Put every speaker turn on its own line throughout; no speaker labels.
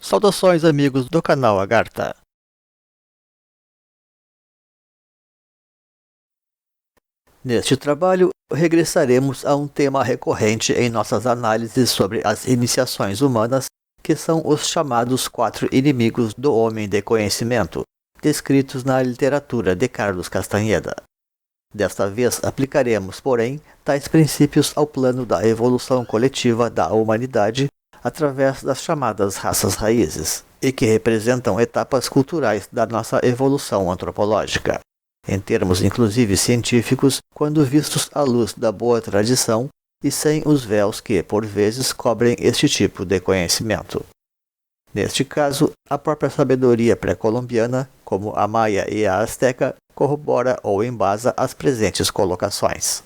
Saudações, amigos do canal Agartha. Neste trabalho, regressaremos a um tema recorrente em nossas análises sobre as iniciações humanas, que são os chamados 4 inimigos do homem de conhecimento, descritos na literatura de Carlos Castaneda. Desta vez aplicaremos, porém, tais princípios ao plano da evolução coletiva da humanidade através das chamadas raças raízes, e que representam etapas culturais da nossa evolução antropológica, em termos inclusive científicos, quando vistos à luz da boa tradição e sem os véus que, por vezes, cobrem este tipo de conhecimento. Neste caso, a própria sabedoria pré-colombiana, como a maia e a asteca, corrobora ou embasa as presentes colocações.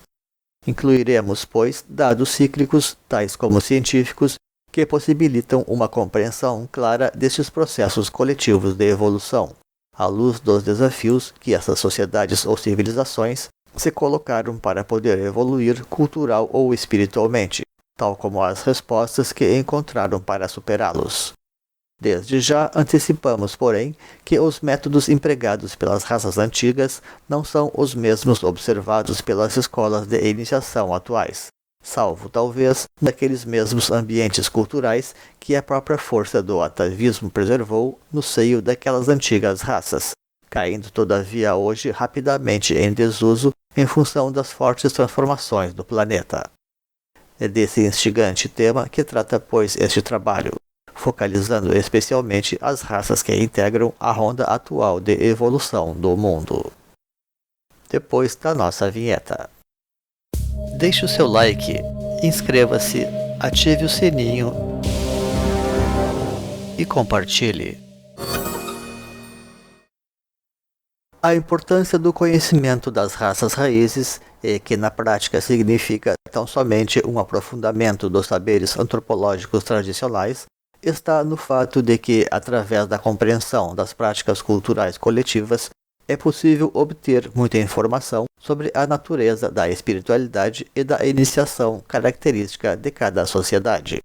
Incluiremos, pois, dados cíclicos, tais como científicos, que possibilitam uma compreensão clara destes processos coletivos de evolução, à luz dos desafios que essas sociedades ou civilizações se colocaram para poder evoluir cultural ou espiritualmente, tal como as respostas que encontraram para superá-los. Desde já antecipamos, porém, que os métodos empregados pelas raças antigas não são os mesmos observados pelas escolas de iniciação atuais, salvo, talvez, naqueles mesmos ambientes culturais que a própria força do atavismo preservou no seio daquelas antigas raças, caindo todavia hoje rapidamente em desuso em função das fortes transformações do planeta. É desse instigante tema que trata, pois, este trabalho, focalizando especialmente as raças que integram a ronda atual de evolução do mundo. Depois da nossa vinheta. Deixe o seu like, inscreva-se, ative o sininho e compartilhe. A importância do conhecimento das raças raízes, e que na prática significa tão somente um aprofundamento dos saberes antropológicos tradicionais, está no fato de que, através da compreensão das práticas culturais coletivas, é possível obter muita informação sobre a natureza da espiritualidade e da iniciação característica de cada sociedade.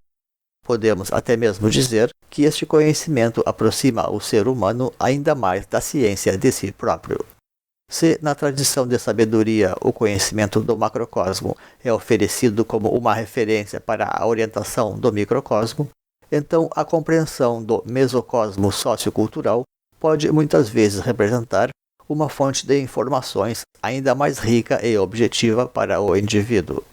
Podemos até mesmo dizer que este conhecimento aproxima o ser humano ainda mais da ciência de si próprio. Se, na tradição de sabedoria, o conhecimento do macrocosmo é oferecido como uma referência para a orientação do microcosmo, então a compreensão do mesocosmo sociocultural pode muitas vezes representar uma fonte de informações ainda mais rica e objetiva para o indivíduo.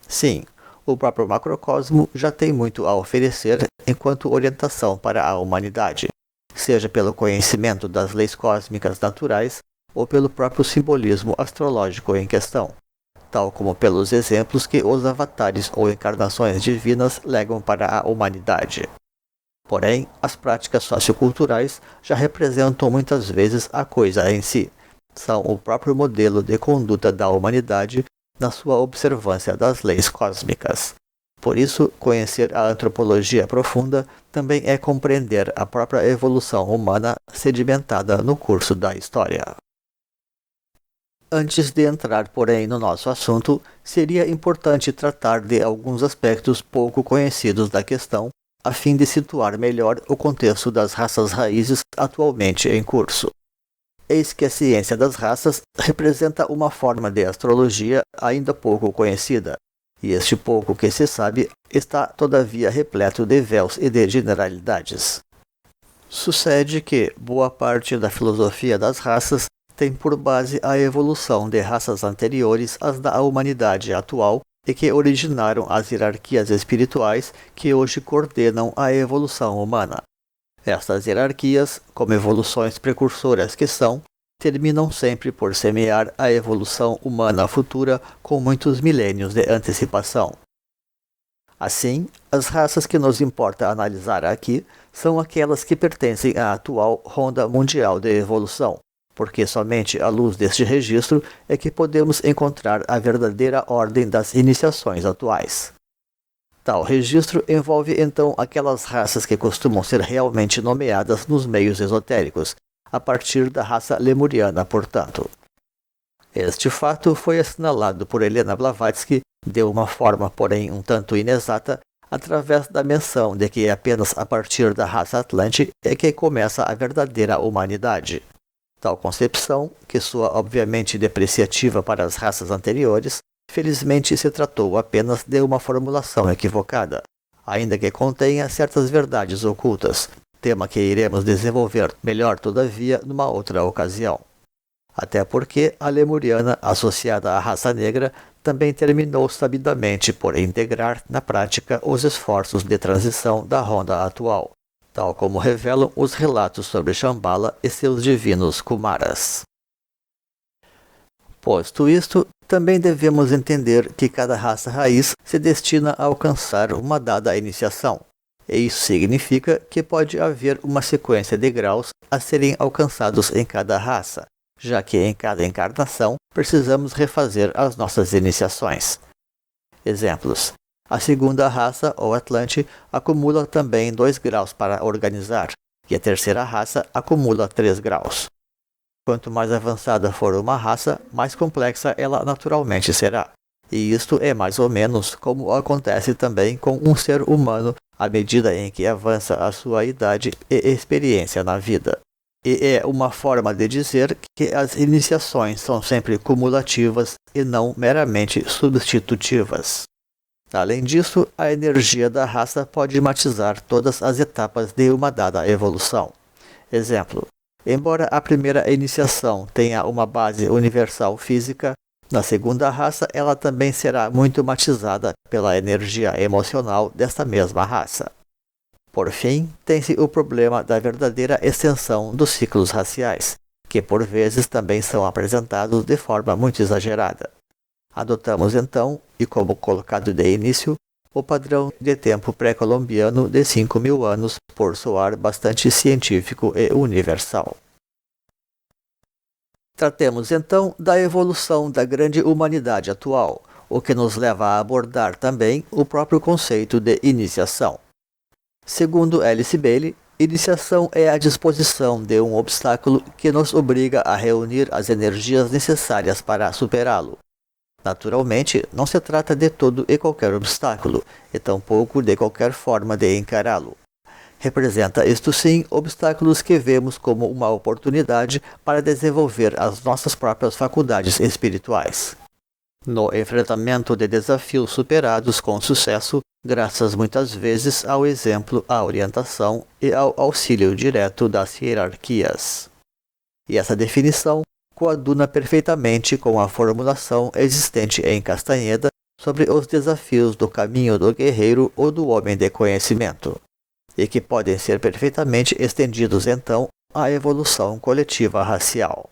Sim, o próprio macrocosmo já tem muito a oferecer enquanto orientação para a humanidade, seja pelo conhecimento das leis cósmicas naturais ou pelo próprio simbolismo astrológico em questão, tal como pelos exemplos que os avatares ou encarnações divinas legam para a humanidade. Porém, as práticas socioculturais já representam muitas vezes a coisa em si, são o próprio modelo de conduta da humanidade na sua observância das leis cósmicas. Por isso, conhecer a antropologia profunda também é compreender a própria evolução humana sedimentada no curso da história. Antes de entrar, porém, no nosso assunto, seria importante tratar de alguns aspectos pouco conhecidos da questão, a fim de situar melhor o contexto das raças raízes atualmente em curso. Eis que a ciência das raças representa uma forma de astrologia ainda pouco conhecida, e este pouco que se sabe está todavia repleto de véus e de generalidades. Sucede que boa parte da filosofia das raças tem por base a evolução de raças anteriores às da humanidade atual e que originaram as hierarquias espirituais que hoje coordenam a evolução humana. Estas hierarquias, como evoluções precursoras que são, terminam sempre por semear a evolução humana futura com muitos milênios de antecipação. Assim, as raças que nos importa analisar aqui são aquelas que pertencem à atual ronda mundial de evolução, porque somente à luz deste registro é que podemos encontrar a verdadeira ordem das iniciações atuais. Tal registro envolve então aquelas raças que costumam ser realmente nomeadas nos meios esotéricos, a partir da raça lemuriana, portanto. Este fato foi assinalado por Helena Blavatsky, de uma forma, porém, um tanto inexata, através da menção de que apenas a partir da raça Atlante é que começa a verdadeira humanidade. Tal concepção, que soa obviamente depreciativa para as raças anteriores, felizmente se tratou apenas de uma formulação equivocada, ainda que contenha certas verdades ocultas, tema que iremos desenvolver melhor todavia numa outra ocasião. Até porque a lemuriana associada à raça negra também terminou sabidamente por integrar na prática os esforços de transição da ronda atual, tal como revelam os relatos sobre Shambhala e seus divinos Kumaras. Posto isto, também devemos entender que cada raça raiz se destina a alcançar uma dada iniciação, e isso significa que pode haver uma sequência de graus a serem alcançados em cada raça, já que em cada encarnação precisamos refazer as nossas iniciações. Exemplos: a segunda raça, ou Atlante, acumula também 2 graus para organizar, e a terceira raça acumula 3 graus. Quanto mais avançada for uma raça, mais complexa ela naturalmente será. E isto é mais ou menos como acontece também com um ser humano à medida em que avança a sua idade e experiência na vida. E é uma forma de dizer que as iniciações são sempre cumulativas e não meramente substitutivas. Além disso, a energia da raça pode matizar todas as etapas de uma dada evolução. Exemplo: embora a primeira iniciação tenha uma base universal física, na segunda raça ela também será muito matizada pela energia emocional desta mesma raça. Por fim, tem-se o problema da verdadeira extensão dos ciclos raciais, que por vezes também são apresentados de forma muito exagerada. Adotamos então, e como colocado de início, o padrão de tempo pré-colombiano de 5.000 anos, por soar bastante científico e universal. Tratemos então da evolução da grande humanidade atual, o que nos leva a abordar também o próprio conceito de iniciação. Segundo Alice Bailey, iniciação é a disposição de um obstáculo que nos obriga a reunir as energias necessárias para superá-lo. Naturalmente, não se trata de todo e qualquer obstáculo, e tampouco de qualquer forma de encará-lo. Representa, isto sim, obstáculos que vemos como uma oportunidade para desenvolver as nossas próprias faculdades espirituais. No enfrentamento de desafios superados com sucesso, graças muitas vezes ao exemplo, à orientação e ao auxílio direto das hierarquias. E essa definição coaduna perfeitamente com a formulação existente em Castanheda sobre os desafios do caminho do guerreiro ou do homem de conhecimento, e que podem ser perfeitamente estendidos então à evolução coletiva racial.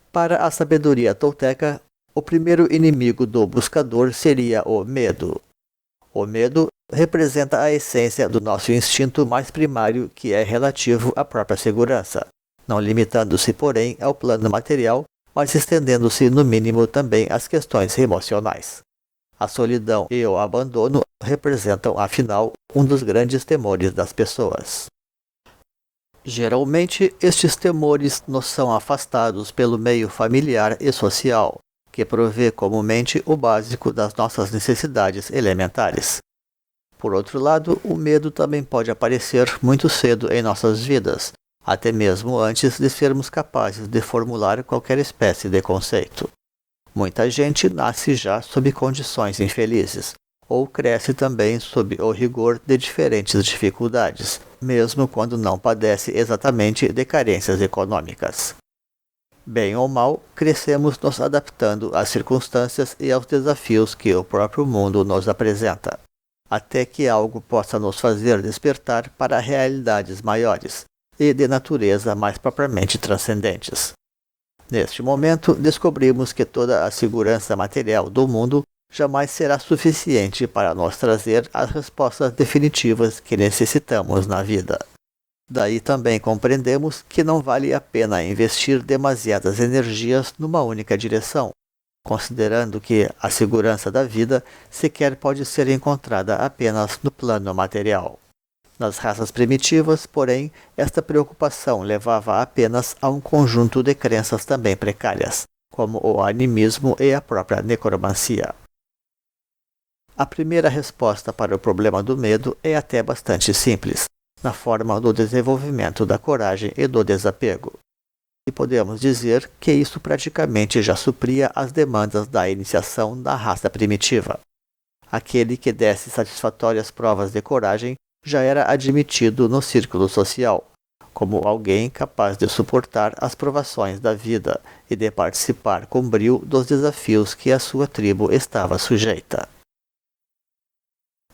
Para a sabedoria tolteca, o primeiro inimigo do buscador seria o medo. O medo representa a essência do nosso instinto mais primário, que é relativo à própria segurança, não limitando-se, porém, ao plano material, mas estendendo-se no mínimo também às questões emocionais. A solidão e o abandono representam, afinal, um dos grandes temores das pessoas. Geralmente, estes temores nos são afastados pelo meio familiar e social, que provê comumente o básico das nossas necessidades elementares. Por outro lado, o medo também pode aparecer muito cedo em nossas vidas, até mesmo antes de sermos capazes de formular qualquer espécie de conceito. Muita gente nasce já sob condições infelizes, ou cresce também sob o rigor de diferentes dificuldades, mesmo quando não padece exatamente de carências econômicas. Bem ou mal, crescemos nos adaptando às circunstâncias e aos desafios que o próprio mundo nos apresenta, até que algo possa nos fazer despertar para realidades maiores e de natureza mais propriamente transcendentes. Neste momento, descobrimos que toda a segurança material do mundo jamais será suficiente para nos trazer as respostas definitivas que necessitamos na vida. Daí também compreendemos que não vale a pena investir demasiadas energias numa única direção, considerando que a segurança da vida sequer pode ser encontrada apenas no plano material. Nas raças primitivas, porém, esta preocupação levava apenas a um conjunto de crenças também precárias, como o animismo e a própria necromancia. A primeira resposta para o problema do medo é até bastante simples, na forma do desenvolvimento da coragem e do desapego. E podemos dizer que isso praticamente já supria as demandas da iniciação da raça primitiva. Aquele que desse satisfatórias provas de coragem já era admitido no círculo social, como alguém capaz de suportar as provações da vida e de participar com brio dos desafios que a sua tribo estava sujeita.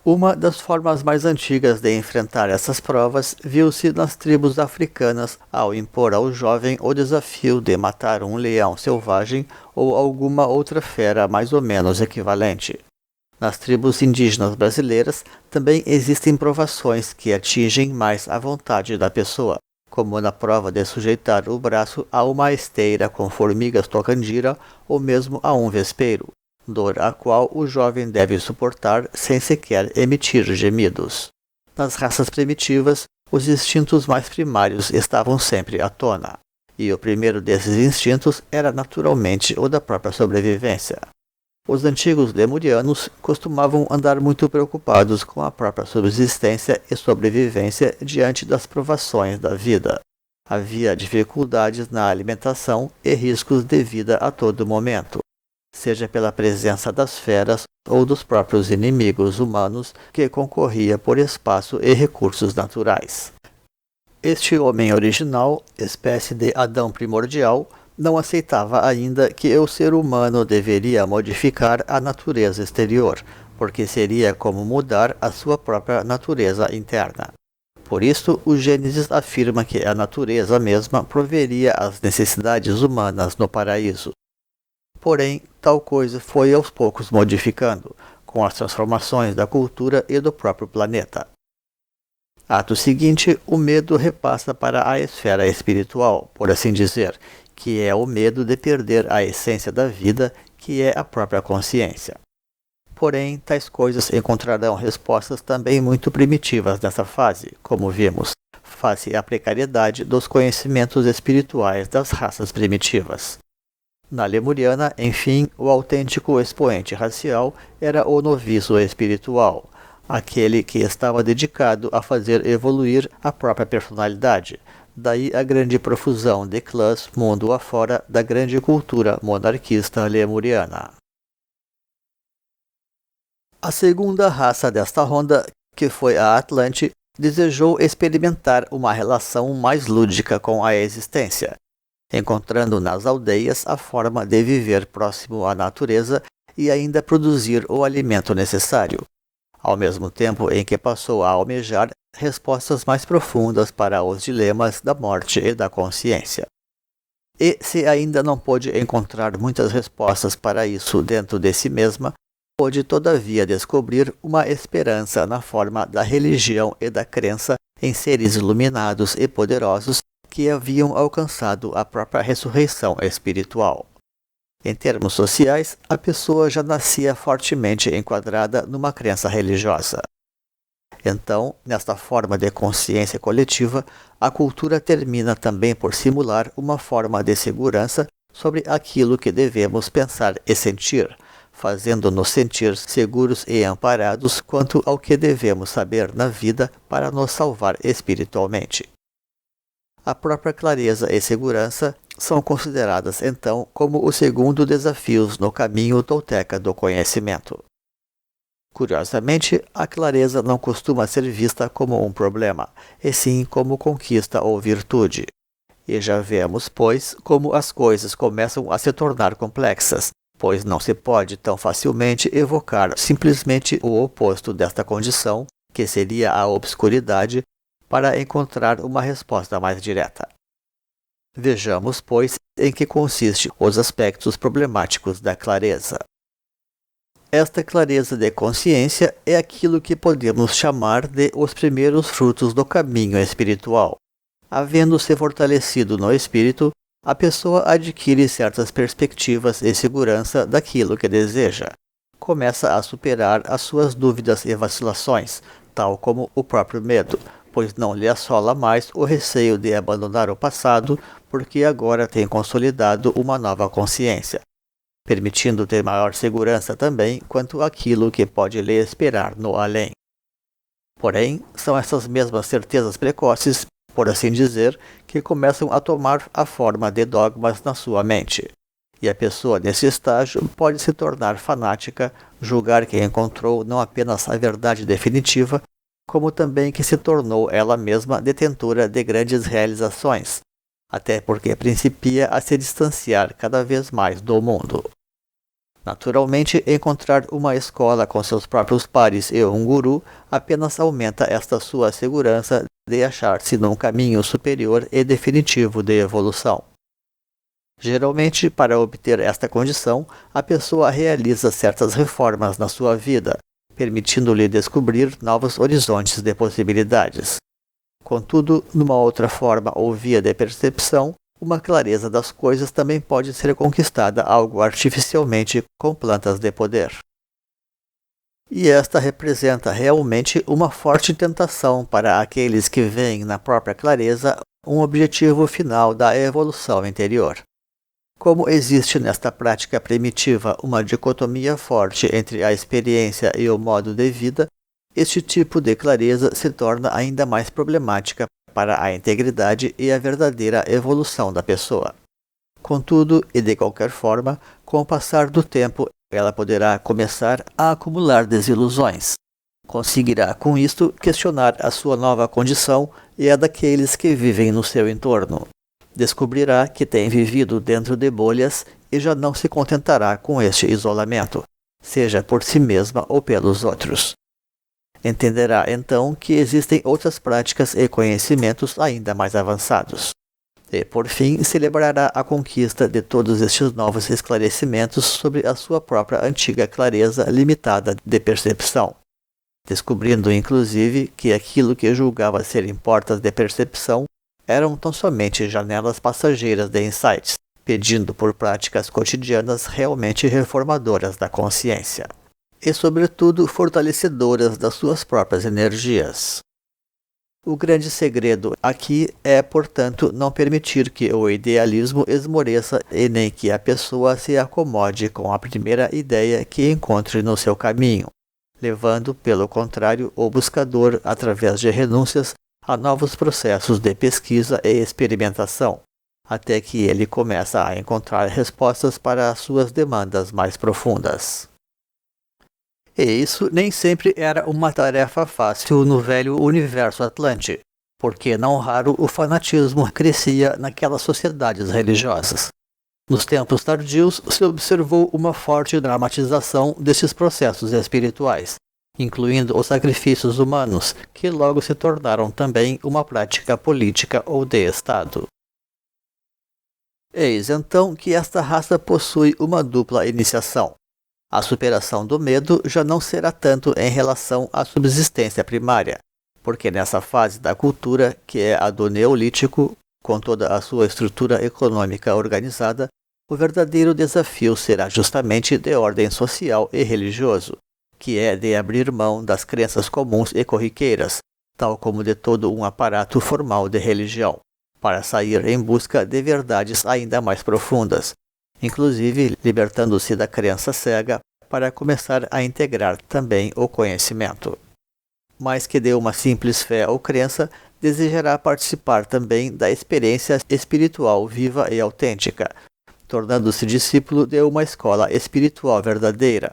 Uma das formas mais antigas de enfrentar essas provas viu-se nas tribos africanas ao impor ao jovem o desafio de matar um leão selvagem ou alguma outra fera mais ou menos equivalente. Nas tribos indígenas brasileiras também existem provações que atingem mais a vontade da pessoa, como na prova de sujeitar o braço a uma esteira com formigas tocandira ou mesmo a um vespeiro, dor a qual o jovem deve suportar sem sequer emitir gemidos. Nas raças primitivas, os instintos mais primários estavam sempre à tona, e o primeiro desses instintos era naturalmente o da própria sobrevivência. Os antigos lemurianos costumavam andar muito preocupados com a própria subsistência e sobrevivência diante das provações da vida. Havia dificuldades na alimentação e riscos de vida a todo momento, seja pela presença das feras ou dos próprios inimigos humanos que concorria por espaço e recursos naturais. Este homem original, espécie de Adão primordial, não aceitava ainda que o ser humano deveria modificar a natureza exterior, porque seria como mudar a sua própria natureza interna. Por isso, o Gênesis afirma que a natureza mesma proveria as necessidades humanas no paraíso. Porém, tal coisa foi aos poucos modificando, com as transformações da cultura e do próprio planeta. Ato seguinte, o medo repassa para a esfera espiritual, por assim dizer, que é o medo de perder a essência da vida, que é a própria consciência. Porém, tais coisas encontrarão respostas também muito primitivas nessa fase, como vimos, face à precariedade dos conhecimentos espirituais das raças primitivas. Na lemuriana, enfim, o autêntico expoente racial era o noviço espiritual, aquele que estava dedicado a fazer evoluir a própria personalidade. Daí a grande profusão de clãs mundo afora da grande cultura monarquista lemuriana. A segunda raça desta ronda, que foi a Atlante, desejou experimentar uma relação mais lúdica com a existência, encontrando nas aldeias a forma de viver próximo à natureza e ainda produzir o alimento necessário, ao mesmo tempo em que passou a almejar respostas mais profundas para os dilemas da morte e da consciência. E se ainda não pôde encontrar muitas respostas para isso dentro de si mesma, pôde todavia descobrir uma esperança na forma da religião e da crença em seres iluminados e poderosos que haviam alcançado a própria ressurreição espiritual. Em termos sociais, a pessoa já nascia fortemente enquadrada numa crença religiosa. Então, nesta forma de consciência coletiva, a cultura termina também por simular uma forma de segurança sobre aquilo que devemos pensar e sentir, fazendo-nos sentir seguros e amparados quanto ao que devemos saber na vida para nos salvar espiritualmente. A própria clareza e segurança são consideradas então como os segundos desafios no caminho tolteca do conhecimento. Curiosamente, a clareza não costuma ser vista como um problema, e sim como conquista ou virtude. E já vemos, pois, como as coisas começam a se tornar complexas, pois não se pode tão facilmente evocar simplesmente o oposto desta condição, que seria a obscuridade, para encontrar uma resposta mais direta. Vejamos, pois, em que consiste os aspectos problemáticos da clareza. Esta clareza de consciência é aquilo que podemos chamar de os primeiros frutos do caminho espiritual. Havendo-se fortalecido no espírito, a pessoa adquire certas perspectivas e segurança daquilo que deseja. Começa a superar as suas dúvidas e vacilações, tal como o próprio medo, pois não lhe assola mais o receio de abandonar o passado, porque agora tem consolidado uma nova consciência. permitindo ter maior segurança também quanto àquilo que pode lhe esperar no além. Porém, são essas mesmas certezas precoces, por assim dizer, que começam a tomar a forma de dogmas na sua mente. E a pessoa nesse estágio pode se tornar fanática, julgar que encontrou não apenas a verdade definitiva, como também que se tornou ela mesma detentora de grandes realizações, até porque principia a se distanciar cada vez mais do mundo. Naturalmente, encontrar uma escola com seus próprios pares e um guru apenas aumenta esta sua segurança de achar-se num caminho superior e definitivo de evolução. Geralmente, para obter esta condição, a pessoa realiza certas reformas na sua vida, permitindo-lhe descobrir novos horizontes de possibilidades. Contudo, numa outra forma ou via de percepção, uma clareza das coisas também pode ser conquistada algo artificialmente com plantas de poder. E esta representa realmente uma forte tentação para aqueles que veem na própria clareza um objetivo final da evolução interior. Como existe nesta prática primitiva uma dicotomia forte entre a experiência e o modo de vida, este tipo de clareza se torna ainda mais problemática para a integridade e a verdadeira evolução da pessoa. Contudo, e de qualquer forma, com o passar do tempo, ela poderá começar a acumular desilusões. Conseguirá, com isto, questionar a sua nova condição e a daqueles que vivem no seu entorno. Descobrirá que tem vivido dentro de bolhas e já não se contentará com este isolamento, seja por si mesma ou pelos outros. Entenderá então que existem outras práticas e conhecimentos ainda mais avançados. E, por fim, celebrará a conquista de todos estes novos esclarecimentos sobre a sua própria antiga clareza limitada de percepção, descobrindo inclusive que aquilo que julgava serem portas de percepção eram tão somente janelas passageiras de insights, pedindo por práticas cotidianas realmente reformadoras da consciência, e sobretudo fortalecedoras das suas próprias energias. O grande segredo aqui é, portanto, não permitir que o idealismo esmoreça e nem que a pessoa se acomode com a primeira ideia que encontre no seu caminho, levando, pelo contrário, o buscador, através de renúncias, a novos processos de pesquisa e experimentação, até que ele começa a encontrar respostas para as suas demandas mais profundas. E isso nem sempre era uma tarefa fácil no velho universo Atlante, porque não raro o fanatismo crescia naquelas sociedades religiosas. Nos tempos tardios se observou uma forte dramatização desses processos espirituais, incluindo os sacrifícios humanos, que logo se tornaram também uma prática política ou de Estado. Eis então que esta raça possui uma dupla iniciação. A superação do medo já não será tanto em relação à subsistência primária, porque nessa fase da cultura, que é a do Neolítico, com toda a sua estrutura econômica organizada, o verdadeiro desafio será justamente de ordem social e religioso, que é de abrir mão das crenças comuns e corriqueiras, tal como de todo um aparato formal de religião, para sair em busca de verdades ainda mais profundas, inclusive libertando-se da crença cega para começar a integrar também o conhecimento. Mais que de uma simples fé ou crença, desejará participar também da experiência espiritual viva e autêntica, tornando-se discípulo de uma escola espiritual verdadeira.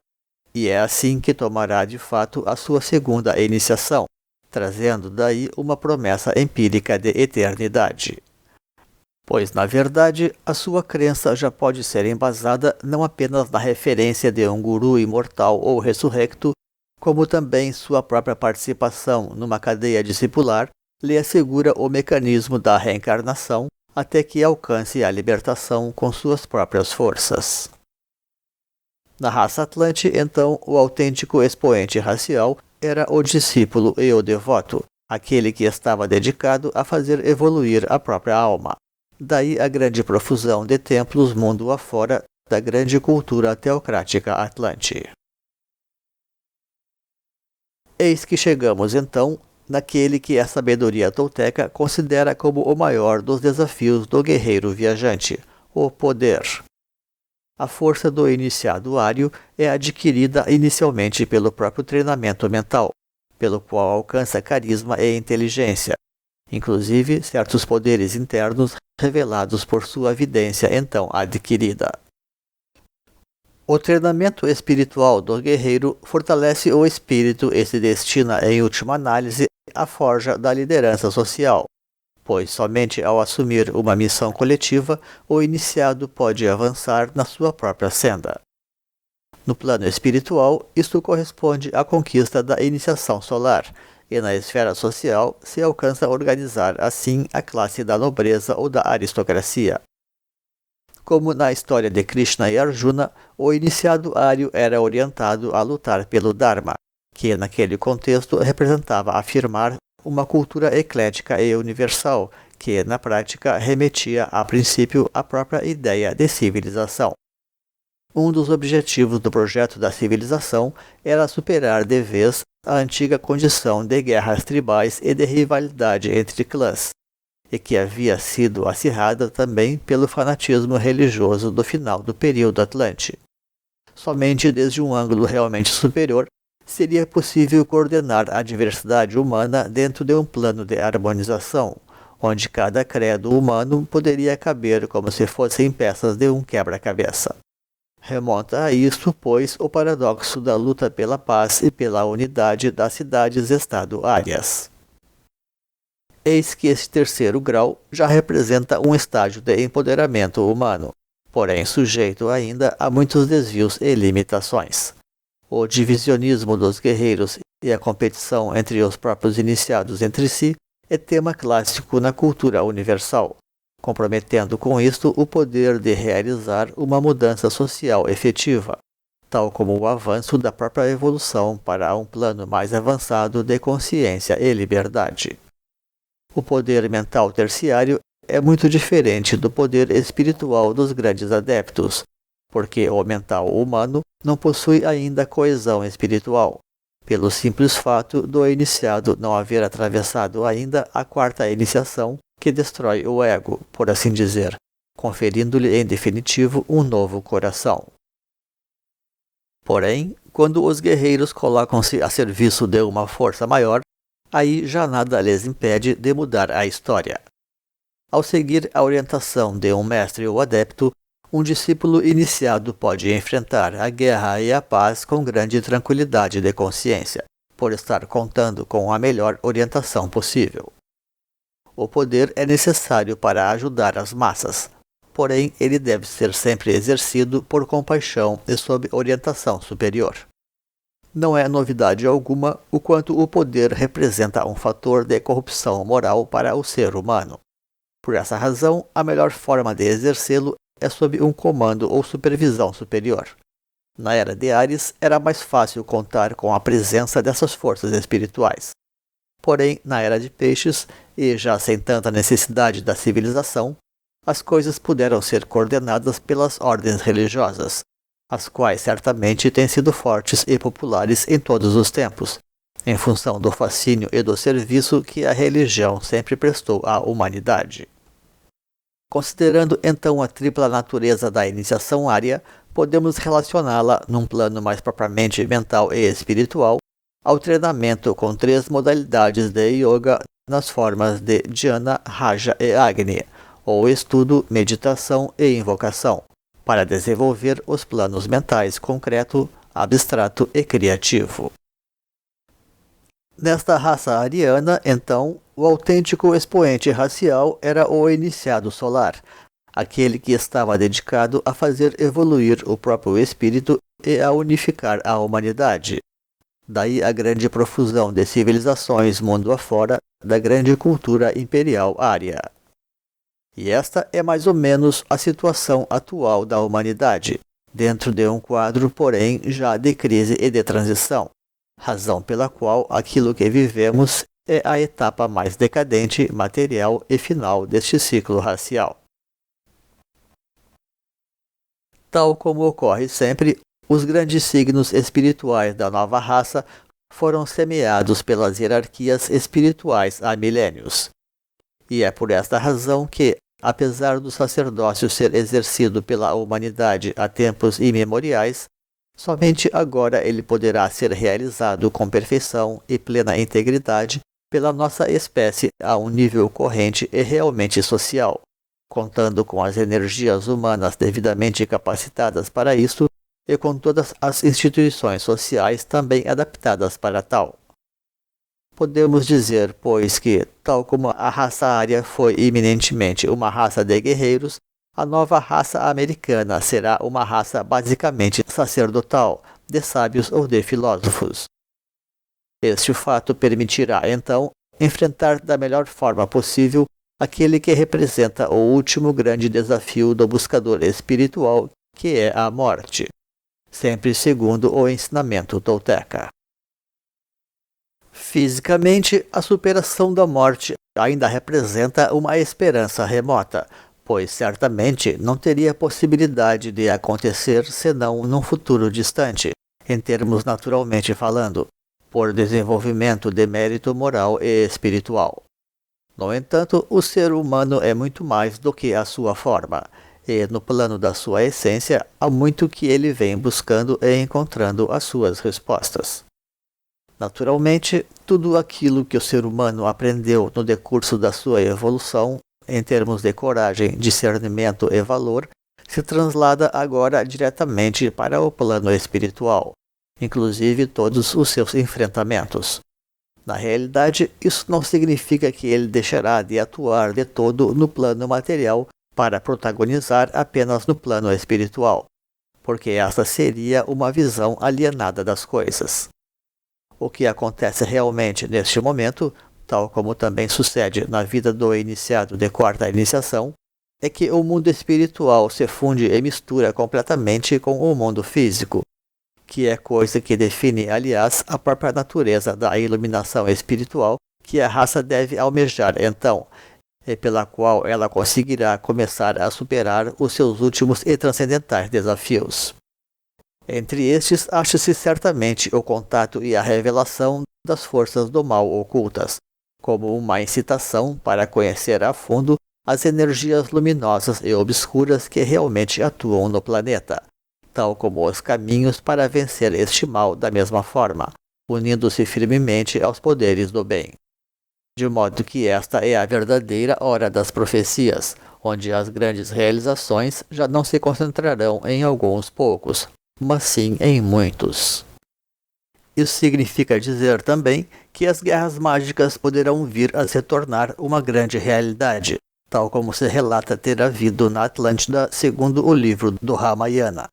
E é assim que tomará de fato a sua segunda iniciação, trazendo daí uma promessa empírica de eternidade. Pois, na verdade, a sua crença já pode ser embasada não apenas na referência de um guru imortal ou ressurrecto, como também sua própria participação numa cadeia discipular lhe assegura o mecanismo da reencarnação até que alcance a libertação com suas próprias forças. Na raça Atlante, então, o autêntico expoente racial era o discípulo e o devoto, aquele que estava dedicado a fazer evoluir a própria alma. Daí a grande profusão de templos mundo afora da grande cultura teocrática Atlante. Eis que chegamos, então, naquele que a sabedoria tolteca considera como o maior dos desafios do guerreiro viajante, o poder. A força do iniciado ário é adquirida inicialmente pelo próprio treinamento mental, pelo qual alcança carisma e inteligência, inclusive certos poderes internos revelados por sua vidência então adquirida. O treinamento espiritual do guerreiro fortalece o espírito e se destina, em última análise, à forja da liderança social, pois somente ao assumir uma missão coletiva, o iniciado pode avançar na sua própria senda. No plano espiritual, isto corresponde à conquista da iniciação solar, e na esfera social se alcança organizar assim a classe da nobreza ou da aristocracia. Como na história de Krishna e Arjuna, o iniciado ário era orientado a lutar pelo Dharma, que naquele contexto representava afirmar uma cultura eclética e universal, que na prática remetia a princípio à própria ideia de civilização. Um dos objetivos do projeto da civilização era superar de vez a antiga condição de guerras tribais e de rivalidade entre clãs, e que havia sido acirrada também pelo fanatismo religioso do final do período Atlante. Somente desde um ângulo realmente superior seria possível coordenar a diversidade humana dentro de um plano de harmonização, onde cada credo humano poderia caber como se fossem peças de um quebra-cabeça. Remonta a isso, pois, o paradoxo da luta pela paz e pela unidade das cidades-estado áreas. Eis que esse terceiro grau já representa um estágio de empoderamento humano, porém sujeito ainda a muitos desvios e limitações. O divisionismo dos guerreiros e a competição entre os próprios iniciados entre si é tema clássico na cultura universal, comprometendo com isto o poder de realizar uma mudança social efetiva, tal como o avanço da própria evolução para um plano mais avançado de consciência e liberdade. O poder mental terciário é muito diferente do poder espiritual dos grandes adeptos, porque o mental humano não possui ainda coesão espiritual, pelo simples fato do iniciado não haver atravessado ainda a quarta iniciação que destrói o ego, por assim dizer, conferindo-lhe em definitivo um novo coração. Porém, quando os guerreiros colocam-se a serviço de uma força maior, aí já nada lhes impede de mudar a história. Ao seguir a orientação de um mestre ou adepto, um discípulo iniciado pode enfrentar a guerra e a paz com grande tranquilidade de consciência, por estar contando com a melhor orientação possível. O poder é necessário para ajudar as massas, porém ele deve ser sempre exercido por compaixão e sob orientação superior. Não é novidade alguma o quanto o poder representa um fator de corrupção moral para o ser humano. Por essa razão, a melhor forma de exercê-lo é sob um comando ou supervisão superior. Na era de Ares, era mais fácil contar com a presença dessas forças espirituais. Porém, na era de Peixes, e já sem tanta necessidade da civilização, as coisas puderam ser coordenadas pelas ordens religiosas, as quais certamente têm sido fortes e populares em todos os tempos, em função do fascínio e do serviço que a religião sempre prestou à humanidade. Considerando então a tripla natureza da iniciação ária, podemos relacioná-la, num plano mais propriamente mental e espiritual, ao treinamento com 3 modalidades de yoga nas formas de dhyana, raja e agni, ou estudo, meditação e invocação, para desenvolver os planos mentais concreto, abstrato e criativo. Nesta raça ariana, então, o autêntico expoente racial era o iniciado solar, aquele que estava dedicado a fazer evoluir o próprio espírito e a unificar a humanidade. Daí a grande profusão de civilizações mundo afora da grande cultura imperial ária. E esta é mais ou menos a situação atual da humanidade, dentro de um quadro, porém, já de crise e de transição, razão pela qual aquilo que vivemos é a etapa mais decadente, material e final deste ciclo racial. Tal como ocorre sempre, os grandes signos espirituais da nova raça foram semeados pelas hierarquias espirituais há milênios. E é por esta razão que, apesar do sacerdócio ser exercido pela humanidade há tempos imemoriais, somente agora ele poderá ser realizado com perfeição e plena integridade pela nossa espécie a um nível corrente e realmente social, contando com as energias humanas devidamente capacitadas para isso e com todas as instituições sociais também adaptadas para tal. Podemos dizer, pois, que, tal como a raça ária foi eminentemente uma raça de guerreiros, a nova raça americana será uma raça basicamente sacerdotal, de sábios ou de filósofos. Este fato permitirá, então, enfrentar da melhor forma possível aquele que representa o último grande desafio do buscador espiritual, que é a morte, sempre segundo o ensinamento tolteca. Fisicamente, a superação da morte ainda representa uma esperança remota, pois certamente não teria possibilidade de acontecer senão num futuro distante, em termos naturalmente falando, por desenvolvimento de mérito moral e espiritual. No entanto, o ser humano é muito mais do que a sua forma, e no plano da sua essência há muito que ele vem buscando e encontrando as suas respostas. Naturalmente, tudo aquilo que o ser humano aprendeu no decurso da sua evolução, em termos de coragem, discernimento e valor, se translada agora diretamente para o plano espiritual, inclusive todos os seus enfrentamentos. Na realidade, isso não significa que ele deixará de atuar de todo no plano material para protagonizar apenas no plano espiritual, porque essa seria uma visão alienada das coisas. O que acontece realmente neste momento, tal como também sucede na vida do iniciado de quarta iniciação, é que o mundo espiritual se funde e mistura completamente com o mundo físico, que é coisa que define, aliás, a própria natureza da iluminação espiritual que a raça deve almejar então, e pela qual ela conseguirá começar a superar os seus últimos e transcendentais desafios. Entre estes, acha-se certamente o contato e a revelação das forças do mal ocultas, como uma incitação para conhecer a fundo as energias luminosas e obscuras que realmente atuam no planeta, tal como os caminhos para vencer este mal da mesma forma, unindo-se firmemente aos poderes do bem. De modo que esta é a verdadeira hora das profecias, onde as grandes realizações já não se concentrarão em alguns poucos, mas sim em muitos. Isso significa dizer também que as guerras mágicas poderão vir a se tornar uma grande realidade, tal como se relata ter havido na Atlântida segundo o livro do Ramayana.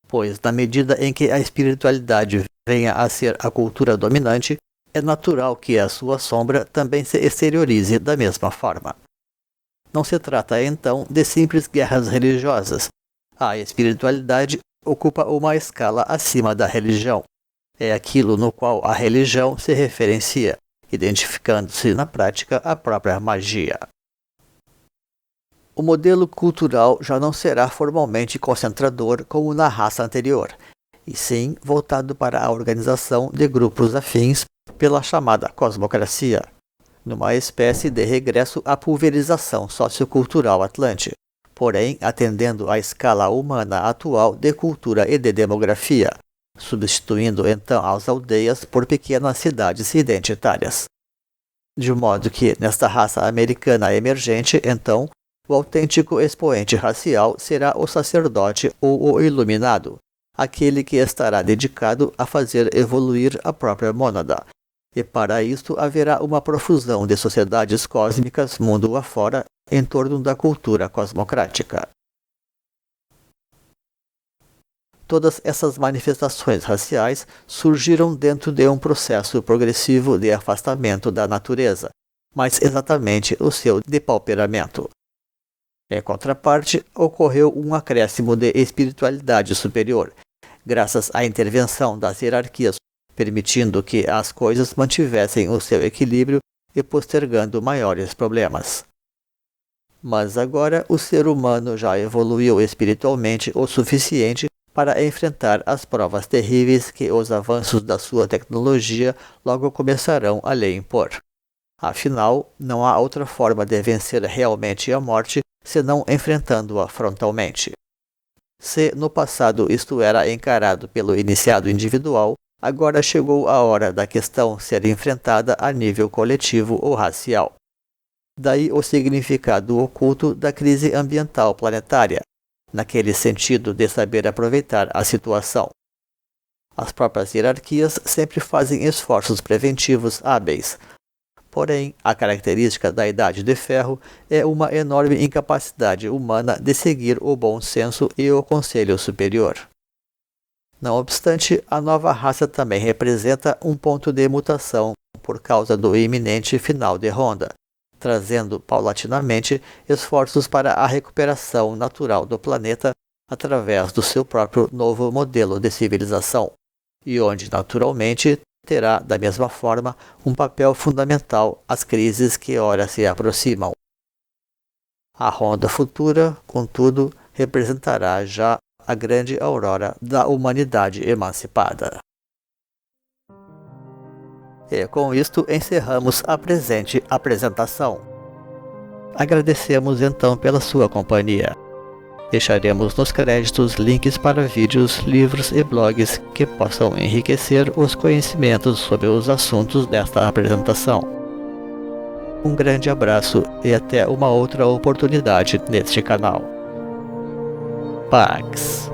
Pois, na medida em que a espiritualidade venha a ser a cultura dominante, é natural que a sua sombra também se exteriorize da mesma forma. Não se trata, então, de simples guerras religiosas. A espiritualidade ocupa uma escala acima da religião. É aquilo no qual a religião se referencia, identificando-se na prática a própria magia. O modelo cultural já não será formalmente concentrador como na raça anterior, e sim voltado para a organização de grupos afins pela chamada cosmocracia, numa espécie de regresso à pulverização sociocultural atlante, porém atendendo à escala humana atual de cultura e de demografia, substituindo então as aldeias por pequenas cidades identitárias. De modo que, nesta raça americana emergente, então, o autêntico expoente racial será o sacerdote ou o iluminado, aquele que estará dedicado a fazer evoluir a própria mônada, e para isto haverá uma profusão de sociedades cósmicas mundo afora em torno da cultura cosmocrática. Todas essas manifestações raciais surgiram dentro de um processo progressivo de afastamento da natureza, mas exatamente o seu depauperamento. Em contraparte, ocorreu um acréscimo de espiritualidade superior, graças à intervenção das hierarquias, permitindo que as coisas mantivessem o seu equilíbrio e postergando maiores problemas. Mas agora o ser humano já evoluiu espiritualmente o suficiente para enfrentar as provas terríveis que os avanços da sua tecnologia logo começarão a lhe impor. Afinal, não há outra forma de vencer realmente a morte senão enfrentando-a frontalmente. Se no passado isto era encarado pelo iniciado individual, agora chegou a hora da questão ser enfrentada a nível coletivo ou racial. Daí o significado oculto da crise ambiental planetária, naquele sentido de saber aproveitar a situação. As próprias hierarquias sempre fazem esforços preventivos hábeis. Porém, a característica da Idade de Ferro é uma enorme incapacidade humana de seguir o bom senso e o conselho superior. Não obstante, a nova raça também representa um ponto de mutação por causa do iminente final de ronda, trazendo paulatinamente esforços para a recuperação natural do planeta através do seu próprio novo modelo de civilização, e onde naturalmente terá, da mesma forma, um papel fundamental as crises que ora se aproximam. A ronda futura, contudo, representará já a grande aurora da humanidade emancipada. E com isto encerramos a presente apresentação. Agradecemos então pela sua companhia. Deixaremos nos créditos links para vídeos, livros e blogs que possam enriquecer os conhecimentos sobre os assuntos desta apresentação. Um grande abraço e até uma outra oportunidade neste canal. Pax.